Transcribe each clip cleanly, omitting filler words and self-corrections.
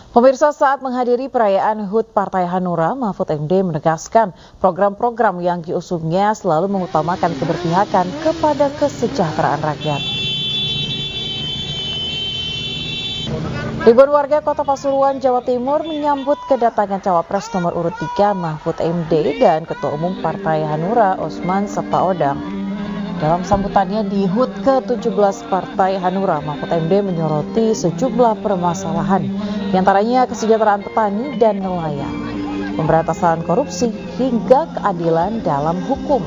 Pemirsa, saat menghadiri perayaan HUT Partai Hanura, Mahfud MD menegaskan program-program yang diusungnya selalu mengutamakan keberpihakan kepada kesejahteraan rakyat. Ribuan warga Kota Pasuruan, Jawa Timur menyambut kedatangan Cawapres nomor urut 3 Mahfud MD dan Ketua Umum Partai Hanura Osman Sabtaodang. Dalam sambutannya di HUT ke-17 Partai Hanura, Mahfud MD menyoroti sejumlah permasalahan, diantaranya kesejahteraan petani dan nelayan, pemberantasan korupsi, hingga keadilan dalam hukum.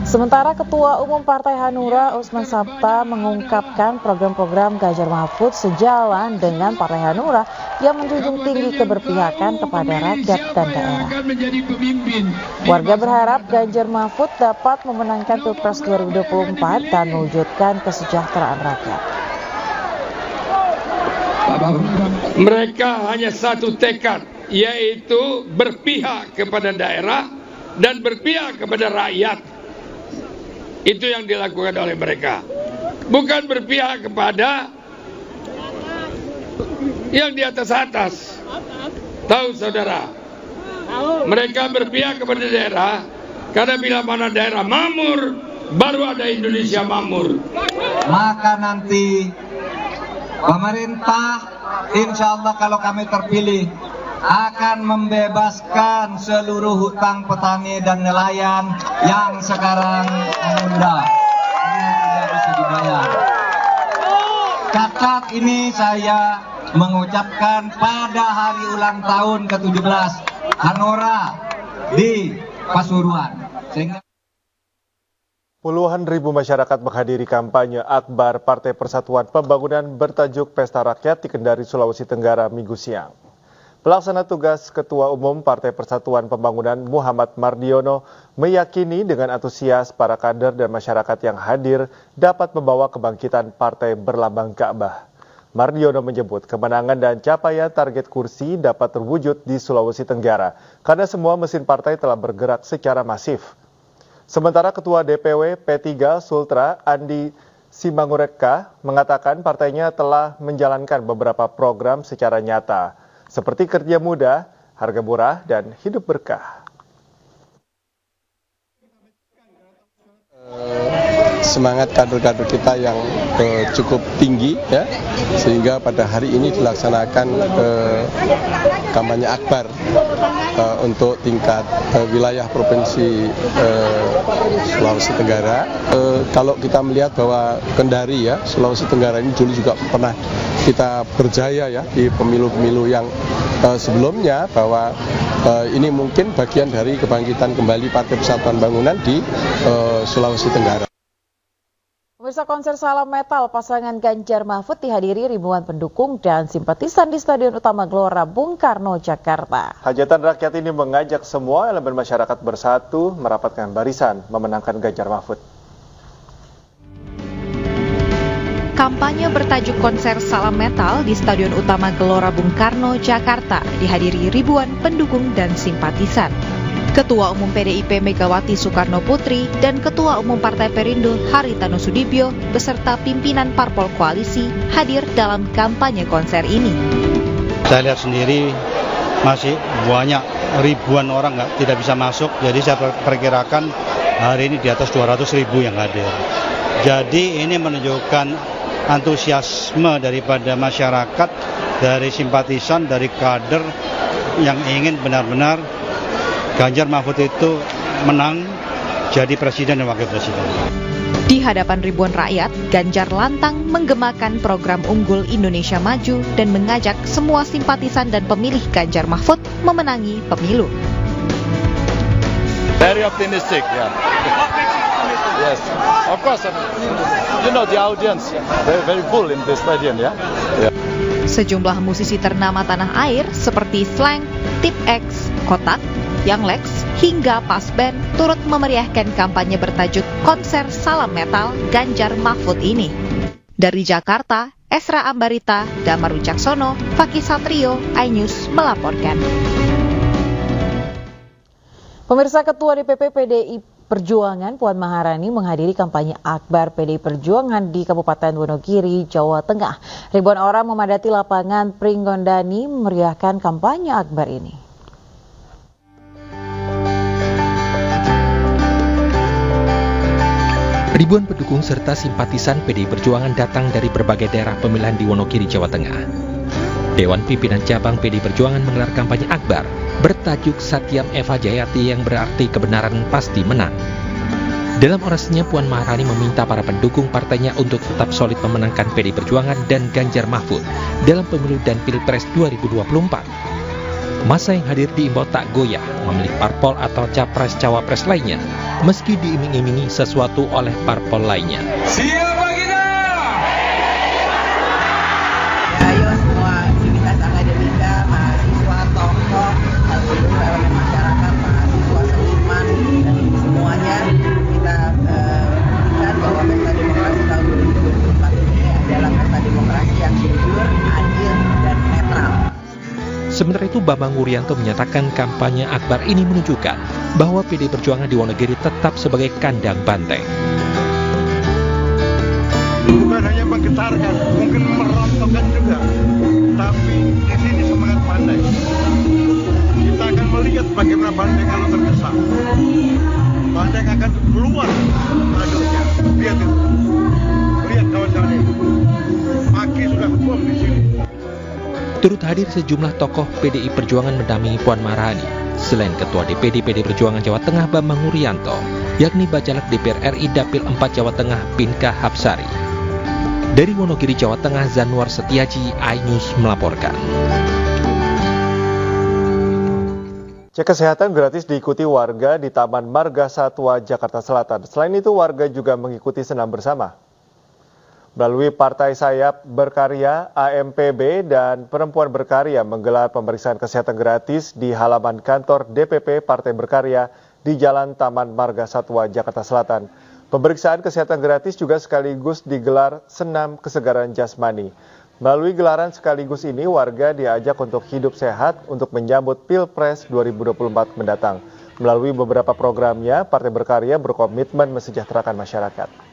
Sementara Ketua Umum Partai Hanura Osman Sabta mengungkapkan program-program Ganjar Mahfud sejalan dengan Partai Hanura yang menjunjung tinggi keberpihakan kepada rakyat dan daerah. Warga berharap Ganjar Mahfud dapat memenangkan Pilpres 2024 dan mewujudkan kesejahteraan rakyat. Mereka hanya satu tekad, yaitu berpihak kepada daerah dan berpihak kepada rakyat. Itu yang dilakukan oleh mereka. Bukan berpihak kepada yang di atas-atas. Tahu saudara? Mereka berpihak kepada daerah, karena bila mana daerah makmur, baru ada Indonesia makmur. Maka nanti pemerintah, insya Allah kalau kami terpilih, akan membebaskan seluruh hutang petani dan nelayan yang sekarang menunda karena tidak bisa dibayar. Catat ini saya mengucapkan pada hari ulang tahun ke-17 Hanura di Pasuruan. Puluhan ribu masyarakat menghadiri kampanye akbar Partai Persatuan Pembangunan bertajuk Pesta Rakyat di Kendari, Sulawesi Tenggara, Minggu siang. Pelaksana tugas Ketua Umum Partai Persatuan Pembangunan Muhammad Mardiono meyakini dengan antusias para kader dan masyarakat yang hadir dapat membawa kebangkitan partai berlambang Ka'bah. Mardiono menyebut kemenangan dan capaian target kursi dapat terwujud di Sulawesi Tenggara karena semua mesin partai telah bergerak secara masif. Sementara Ketua DPW P3 Sultra Andi Simangureka mengatakan partainya telah menjalankan beberapa program secara nyata, seperti kerja muda, harga murah, dan hidup berkah. Semangat kader-kader kita yang cukup tinggi, ya, sehingga pada hari ini dilaksanakan kampanye akbar untuk tingkat wilayah provinsi Sulawesi Tenggara. Kalau kita melihat bahwa Kendari, ya, Sulawesi Tenggara ini dulu juga pernah kita berjaya, ya, di pemilu-pemilu yang sebelumnya, bahwa ini mungkin bagian dari kebangkitan kembali Partai Persatuan Bangunan di Sulawesi Tenggara. Pemirsa, konser Salam Metal pasangan Ganjar Mahfud dihadiri ribuan pendukung dan simpatisan di Stadion Utama Gelora Bung Karno, Jakarta. Hajatan rakyat ini mengajak semua elemen masyarakat bersatu merapatkan barisan memenangkan Ganjar Mahfud. Kampanye bertajuk konser Salam Metal di Stadion Utama Gelora Bung Karno, Jakarta dihadiri ribuan pendukung dan simpatisan. Ketua Umum PDIP Megawati Soekarno Putri dan Ketua Umum Partai Perindo Haritanu Sudibyo beserta pimpinan parpol koalisi hadir dalam kampanye konser ini. Saya lihat sendiri masih banyak ribuan orang tidak bisa masuk, jadi saya perkirakan hari ini di atas 200.000 yang hadir. Jadi ini menunjukkan antusiasme daripada masyarakat, dari simpatisan, dari kader yang ingin benar-benar Ganjar Mahfud itu menang jadi presiden dan wakil presiden. Di hadapan ribuan rakyat, Ganjar lantang menggemakan program unggul Indonesia Maju dan mengajak semua simpatisan dan pemilih Ganjar Mahfud memenangi pemilu. Very optimistic, yeah. Yes, of course. You know the audience very full in this stadium, yeah. Sejumlah musisi ternama tanah air seperti Slang, Tip X, Kotak, Young Lex, hingga Pas Band turut memeriahkan kampanye bertajuk konser Salam Metal Ganjar Mahfud ini. Dari Jakarta, Esra Ambarita, Damar Wicaksono, Fakih Satrio, iNews melaporkan. Pemirsa, Ketua DPP PDIP Perjuangan Puan Maharani menghadiri kampanye akbar PDI Perjuangan di Kabupaten Wonogiri, Jawa Tengah. Ribuan orang memadati lapangan Pringgondani memeriahkan kampanye akbar ini. Ribuan pendukung serta simpatisan PDI Perjuangan datang dari berbagai daerah pemilihan di Wonogiri, Jawa Tengah. Dewan Pimpinan Cabang PDI Perjuangan menggelar kampanye akbar bertajuk Satyam Eva Jayati yang berarti kebenaran pasti menang. Dalam orasinya, Puan Maharani meminta para pendukung partainya untuk tetap solid memenangkan PDI Perjuangan dan Ganjar Mahfud dalam pemilu dan Pilpres 2024. Masa yang hadir diimbau tak goyah memilih parpol atau capres-cawapres lainnya, meski diiming-imingi sesuatu oleh parpol lainnya. Siapa kita? Ayo semua aktivitas akademika, mahasiswa, tokoh, seluruh elemen masyarakat, mahasiswa, seniman, dan semuanya kita buktikan bahwa pesta demokrasi tahun 2024 ini adalah pesta demokrasi yang jujur, adil, dan netral. Sementara itu, Bambang Wuryanto menyatakan kampanye akbar ini menunjukkan bahwa PDI Perjuangan di Wonogiri tetap sebagai kandang banteng. Bukan hanya menggetarkan, mungkin merontokkan juga, tapi di sini semangat pandai. Kita akan melihat bagaimana banteng kalau tergesa. Banteng akan keluar aduknya. Lihat itu, lihat kawan-kawan ini. Maki sudah bom di sini. Turut hadir sejumlah tokoh PDI Perjuangan mendampingi Puan Maharani, selain Ketua DPD PDI Perjuangan Jawa Tengah Bambang Wuryanto, yakni Bacalek DPR RI Dapil 4 Jawa Tengah Pinka Hapsari. Dari Wonogiri, Jawa Tengah, Zanwar Setiaji, iNews melaporkan. Cek kesehatan gratis diikuti warga di Taman Marga Satwa, Jakarta Selatan. Selain itu, warga juga mengikuti senam bersama. Melalui Partai Sayap Berkarya, AMPB, dan Perempuan Berkarya menggelar pemeriksaan kesehatan gratis di halaman kantor DPP Partai Berkarya di Jalan Taman Marga Satwa, Jakarta Selatan. Pemeriksaan kesehatan gratis juga sekaligus digelar senam kesegaran jasmani. Melalui gelaran sekaligus ini, warga diajak untuk hidup sehat untuk menyambut Pilpres 2024 mendatang. Melalui beberapa programnya, Partai Berkarya berkomitmen mensejahterakan masyarakat.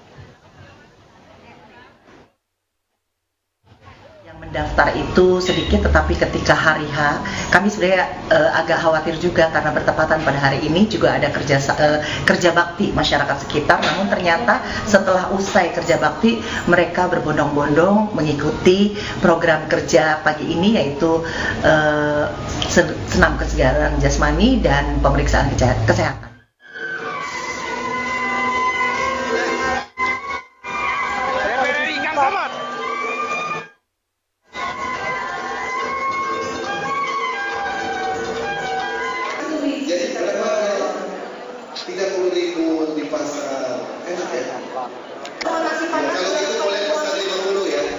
Daftar itu sedikit, tetapi ketika hari H kami sebenarnya agak khawatir juga karena bertepatan pada hari ini juga ada kerja bakti masyarakat sekitar. Namun ternyata setelah usai kerja bakti mereka berbondong-bondong mengikuti program kerja pagi ini, yaitu senam kesegaran jasmani dan pemeriksaan kesehatan.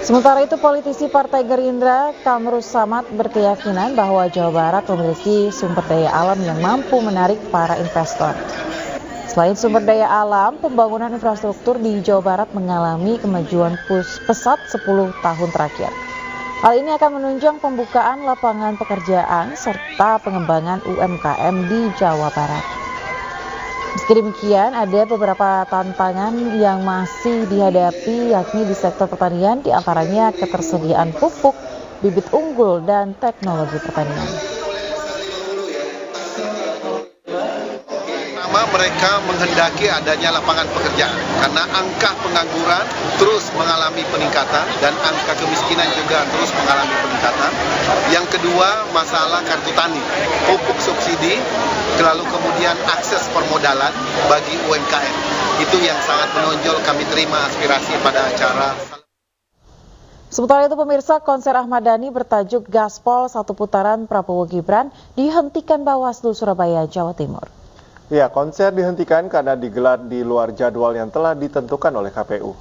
Sementara itu, politisi Partai Gerindra Kamrus Samad berkeyakinan bahwa Jawa Barat memiliki sumber daya alam yang mampu menarik para investor. Selain sumber daya alam, pembangunan infrastruktur di Jawa Barat mengalami kemajuan pesat 10 tahun terakhir. Hal ini akan menunjang pembukaan lapangan pekerjaan serta pengembangan UMKM di Jawa Barat. Meski demikian, ada beberapa tantangan yang masih dihadapi, yakni di sektor pertanian, diantaranya ketersediaan pupuk, bibit unggul, dan teknologi pertanian. Mereka menghendaki adanya lapangan pekerjaan karena angka pengangguran terus mengalami peningkatan dan angka kemiskinan juga terus mengalami peningkatan. Yang kedua, masalah kartu tani, pupuk subsidi, lalu kemudian akses permodalan bagi UMKM. Itu yang sangat menonjol kami terima aspirasi pada acara. Sementara itu, pemirsa, konser Ahmad Dhani bertajuk Gaspol Satu Putaran Prabowo Gibran dihentikan Bawaslu Surabaya, Jawa Timur. Ya, konser dihentikan karena digelar di luar jadwal yang telah ditentukan oleh KPU.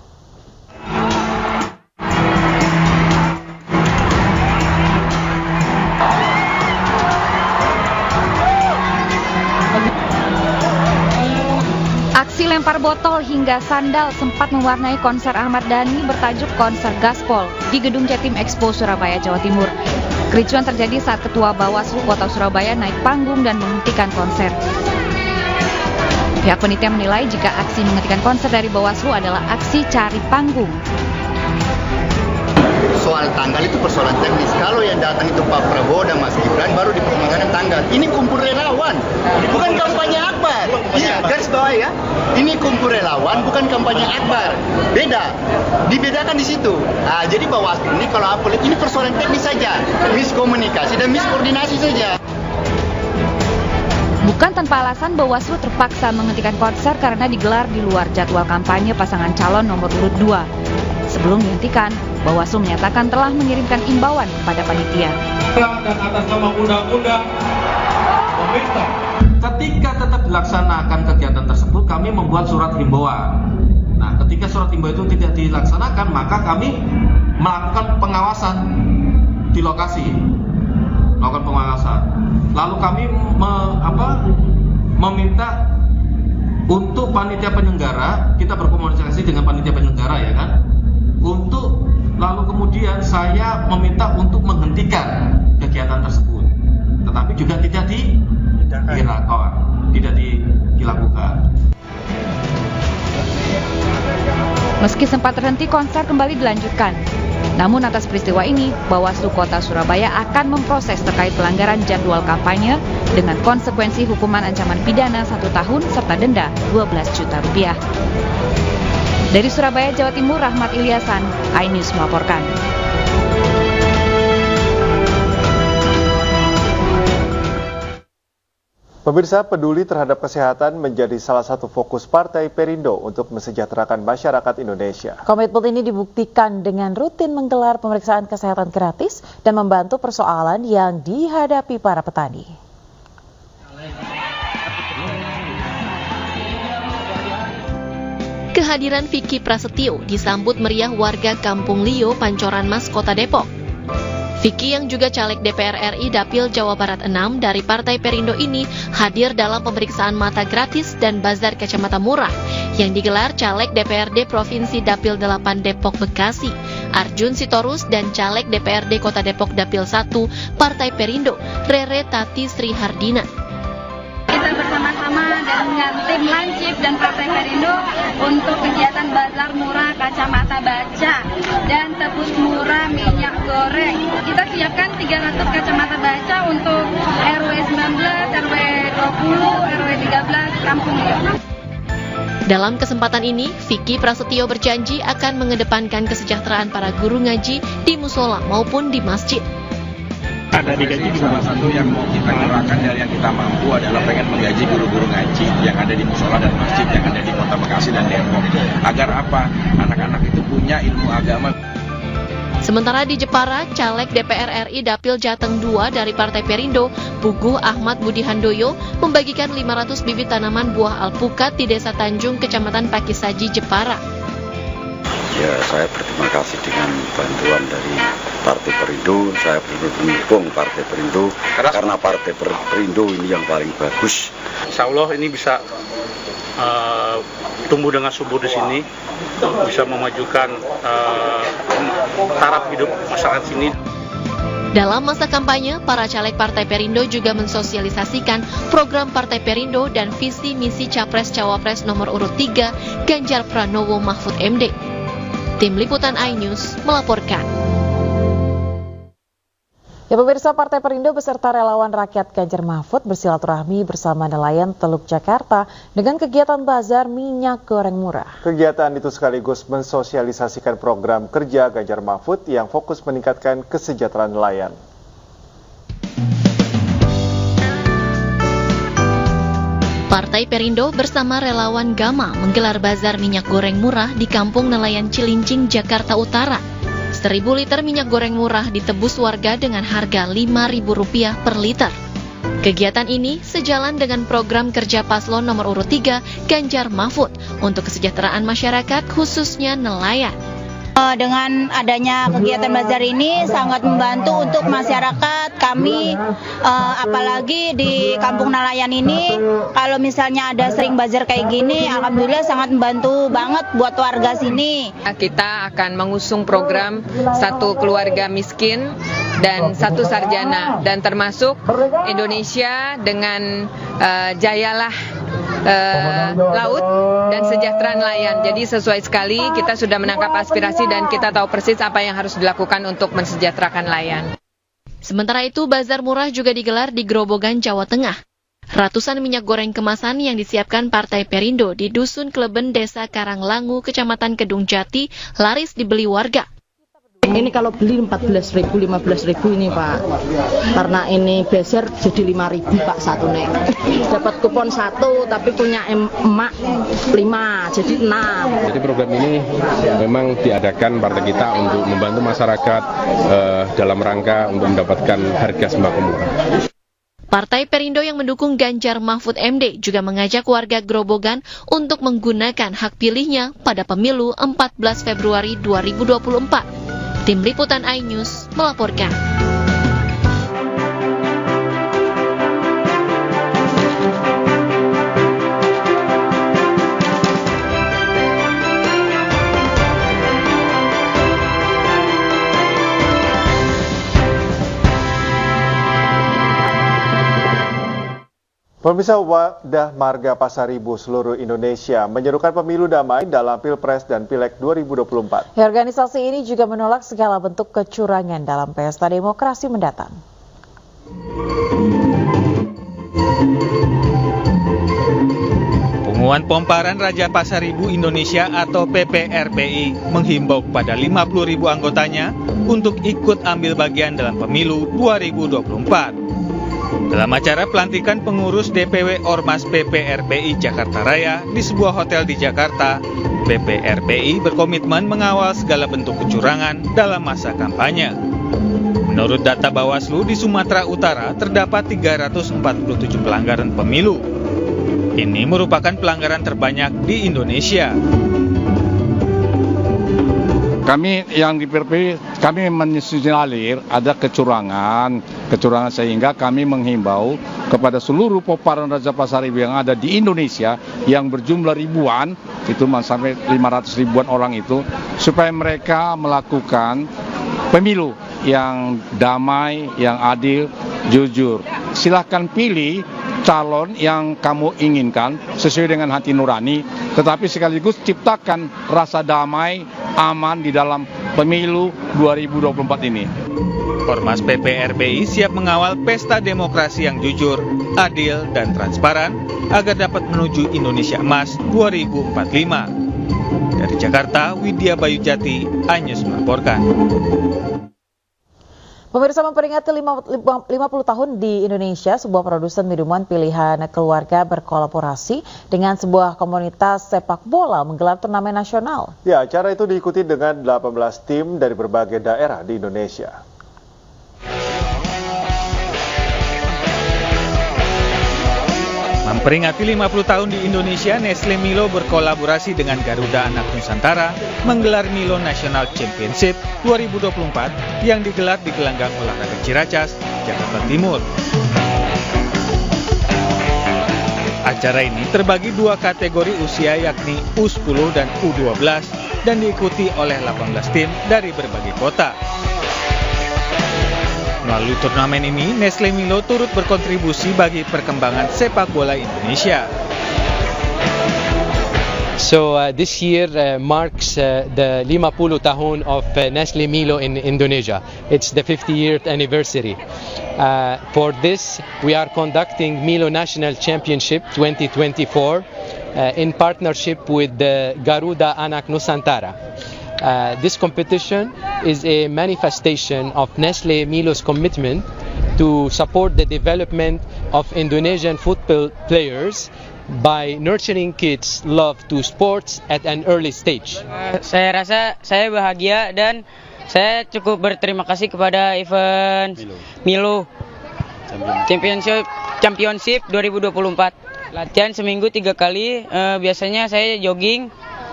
Aksi lempar botol hingga sandal sempat mewarnai konser Ahmad Dhani bertajuk Konser Gaspol di Gedung Jatim Expo Surabaya, Jawa Timur. Kericuan terjadi saat Ketua Bawaslu Kota Surabaya naik panggung dan menghentikan konser. Pihak panitia menilai jika aksi menghentikan konser dari Bawaslu adalah aksi cari panggung. Soal tanggal itu persoalan teknis. Kalau yang datang itu Pak Prabowo dan Mas Gibran baru dipertimbangkan tanggal. Ini kumpul relawan, bukan kampanye akbar. Iya, garis bawah ya. Ini kumpul relawan, bukan kampanye akbar. Beda, dibedakan di situ. Nah, jadi Bawaslu ini kalau apa lihat ini persoalan teknis saja, miskomunikasi dan miskoordinasi saja. Bukan tanpa alasan Bawaslu terpaksa menghentikan konser karena digelar di luar jadwal kampanye pasangan calon nomor urut 2. Sebelum dihentikan, Bawaslu menyatakan telah mengirimkan imbauan kepada panitia. Dan atas nama undang-undang pemerintah. Ketika tetap dilaksanakan kegiatan tersebut, kami membuat surat himbauan. Nah, ketika surat himbauan itu tidak dilaksanakan, maka kami melakukan pengawasan di lokasi. Melakukan pengawasan. Lalu kami meminta untuk panitia penyelenggara, kita berkomunikasi dengan panitia penyelenggara ya kan, untuk lalu kemudian saya meminta untuk menghentikan kegiatan tersebut, tetapi juga tidak dilakukan. Meski sempat terhenti, konser kembali dilanjutkan. Namun atas peristiwa ini, Bawaslu Kota Surabaya akan memproses terkait pelanggaran jadwal kampanye dengan konsekuensi hukuman ancaman pidana 1 tahun serta denda 12 juta rupiah. Dari Surabaya, Jawa Timur, Rahmat Ilyasan, iNews melaporkan. Pemirsa, peduli terhadap kesehatan menjadi salah satu fokus Partai Perindo untuk mesejahterakan masyarakat Indonesia. Komitmen ini dibuktikan dengan rutin menggelar pemeriksaan kesehatan gratis dan membantu persoalan yang dihadapi para petani. Kehadiran Vicky Prasetyo disambut meriah warga Kampung Lio, Pancoran Mas, Kota Depok. Vicky yang juga caleg DPR RI Dapil Jawa Barat 6 dari Partai Perindo ini hadir dalam pemeriksaan mata gratis dan bazar kacamata murah yang digelar caleg DPRD Provinsi Dapil 8 Depok Bekasi, Arjun Sitorus, dan caleg DPRD Kota Depok Dapil 1 Partai Perindo, Rere Tati Sri Hardina. Kita bersama-sama dengan tim Lancip dan Partai Perindo untuk kegiatan bazar murah kacamata baca dan tebus murah minyak goreng. Kita siapkan 300 kacamata baca untuk RW 19, RW 20, RW 13 Kampung Lio. Dalam kesempatan ini, Vicky Prasetyo berjanji akan mengedepankan kesejahteraan para guru ngaji di musola maupun di masjid. Ada di gaji salah satu yang mau kita gerakan dari yang kita mampu adalah pengen menggaji guru-guru ngaji yang ada di musola dan masjid yang ada di Kota Bekasi dan Depok. Agar apa? Anak-anak itu punya ilmu agama. Sementara di Jepara, caleg DPR RI Dapil Jateng 2 dari Partai Perindo, Puguh Ahmad Budi Handoyo, membagikan 500 bibit tanaman buah alpukat di Desa Tanjung, Kecamatan Pakisaji, Jepara. Ya, saya berterima kasih dengan bantuan dari Partai Perindo. Saya benar-benar mendukung Partai Perindo karena Partai Perindo ini yang paling bagus. Insya Allah ini bisa tumbuh dengan subur di sini, bisa memajukan taraf hidup masyarakat sini. Dalam masa kampanye, para caleg Partai Perindo juga mensosialisasikan program Partai Perindo dan visi misi Capres-Cawapres nomor urut 3 Ganjar Pranowo Mahfud MD. Tim Liputan iNews melaporkan. Ya, pemirsa, Partai Perindo beserta relawan rakyat Ganjar Mahfud bersilaturahmi bersama nelayan Teluk Jakarta dengan kegiatan bazar minyak goreng murah. Kegiatan itu sekaligus mensosialisasikan program kerja Ganjar Mahfud yang fokus meningkatkan kesejahteraan nelayan. Partai Perindo bersama relawan Gama menggelar bazar minyak goreng murah di Kampung Nelayan Cilincing, Jakarta Utara. 1.000 liter minyak goreng murah ditebus warga dengan harga Rp5.000 per liter. Kegiatan ini sejalan dengan program kerja Paslon nomor urut 3 Ganjar Mahfud untuk kesejahteraan masyarakat khususnya nelayan. Dengan adanya kegiatan bazar ini sangat membantu untuk masyarakat kami, apalagi di kampung nelayan ini. Kalau misalnya ada sering bazar kayak gini, alhamdulillah sangat membantu banget buat warga sini. Kita akan mengusung program satu keluarga miskin dan satu sarjana, dan termasuk Indonesia dengan jayalah laut dan sejahtera nelayan. Jadi sesuai sekali, kita sudah menangkap aspirasi dan kita tahu persis apa yang harus dilakukan untuk mensejahterakan nelayan. Sementara itu, bazar murah juga digelar di Grobogan, Jawa Tengah. Ratusan minyak goreng kemasan yang disiapkan Partai Perindo di Dusun Kleben, Desa Karanglangu, Kecamatan Kedung Jati, laris dibeli warga. Ini kalau beli 14.000, 15.000 ini Pak. Karena ini beser jadi 5.000 Pak satu nek. Dapat kupon 1 tapi punya emak 5 jadi 6. Jadi program ini memang diadakan partai kita untuk membantu masyarakat dalam rangka untuk mendapatkan harga sembako murah. Partai Perindo yang mendukung Ganjar Mahfud MD juga mengajak warga Grobogan untuk menggunakan hak pilihnya pada pemilu 14 Februari 2024. Tim Liputan iNews melaporkan. Pemirsa, Wadah Marga Pasaribu seluruh Indonesia menyerukan pemilu damai dalam Pilpres dan Pileg 2024. Organisasi ini juga menolak segala bentuk kecurangan dalam pesta demokrasi mendatang. Pengumuman Pomparan Raja Pasaribu Indonesia atau PPRPI menghimbau kepada 50.000 anggotanya untuk ikut ambil bagian dalam pemilu 2024. Dalam acara pelantikan pengurus DPW Ormas PPRPI Jakarta Raya di sebuah hotel di Jakarta, PPRPI berkomitmen mengawal segala bentuk kecurangan dalam masa kampanye. Menurut data Bawaslu di Sumatera Utara terdapat 347 pelanggaran pemilu. Ini merupakan pelanggaran terbanyak di Indonesia. Kami yang di PPRPI, kami menyinyalerir ada kecurangan sehingga kami menghimbau kepada seluruh Pomparan Raja Pasaribu yang ada di Indonesia yang berjumlah ribuan, itu sampai 500 ribuan orang itu, supaya mereka melakukan pemilu yang damai, yang adil, jujur. Silahkan pilih calon yang kamu inginkan sesuai dengan hati nurani, tetapi sekaligus ciptakan rasa damai, aman di dalam pemilu 2024 ini. Ormas PPRPI siap mengawal pesta demokrasi yang jujur, adil, dan transparan agar dapat menuju Indonesia Emas 2045. Dari Jakarta, Widya Bayujati, iNews melaporkan. Pemirsa, memperingati 50 tahun di Indonesia, sebuah produsen minuman pilihan keluarga berkolaborasi dengan sebuah komunitas sepak bola menggelar turnamen nasional. Ya, acara itu diikuti dengan 18 tim dari berbagai daerah di Indonesia. Memperingati 50 tahun di Indonesia, Nestle Milo berkolaborasi dengan Garuda Anak Nusantara menggelar Milo National Championship 2024 yang digelar di Gelanggang Olahraga Ciracas, Jakarta Timur. Acara ini terbagi dua kategori usia, yakni U10 dan U12, dan diikuti oleh 18 tim dari berbagai kota. Melalui turnamen ini, Nestle Milo turut berkontribusi bagi perkembangan sepak bola Indonesia. So this year marks the 50 tahun of Nestle Milo in Indonesia. It's the 50th anniversary. For this, we are conducting Milo National Championship 2024 in partnership with the Garuda Anak Nusantara. This competition is a manifestation of Nestle Milo's commitment to support the development of Indonesian football players by nurturing kids' love to sports at an early stage. Saya rasa saya bahagia dan saya cukup berterima kasih kepada event Milo Championship 2024. Latihan seminggu 3 kali, biasanya saya jogging,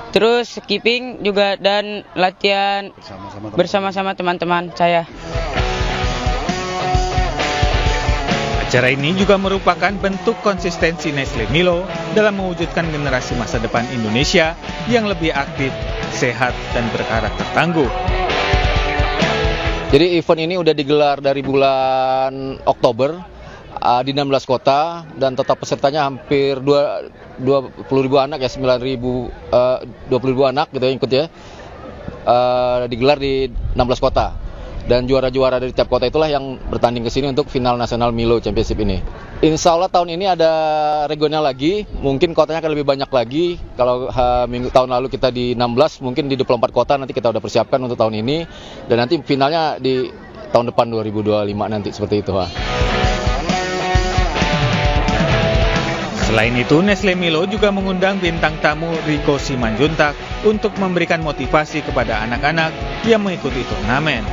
terus skipping juga, dan latihan bersama-sama teman-teman saya. Acara ini juga merupakan bentuk konsistensi Nestle Milo dalam mewujudkan generasi masa depan Indonesia yang lebih aktif, sehat, dan berkarakter tangguh. Jadi event ini udah digelar dari bulan Oktober. di 16 kota dan total pesertanya hampir 20.000 anak ya, 20.000 anak gitu yang ikut ya. Digelar di 16 kota. Dan juara-juara dari tiap kota itulah yang bertanding ke sini untuk final nasional Milo Championship ini. Insya Allah tahun ini ada regional lagi, mungkin kotanya akan lebih banyak lagi. Kalau tahun lalu kita di 16, mungkin di 24 kota nanti kita udah persiapkan untuk tahun ini. Dan nanti finalnya di tahun depan 2025 nanti seperti itu. Selain itu, Nestle Milo juga mengundang bintang tamu Rico Simanjuntak untuk memberikan motivasi kepada anak-anak yang mengikuti turnamen.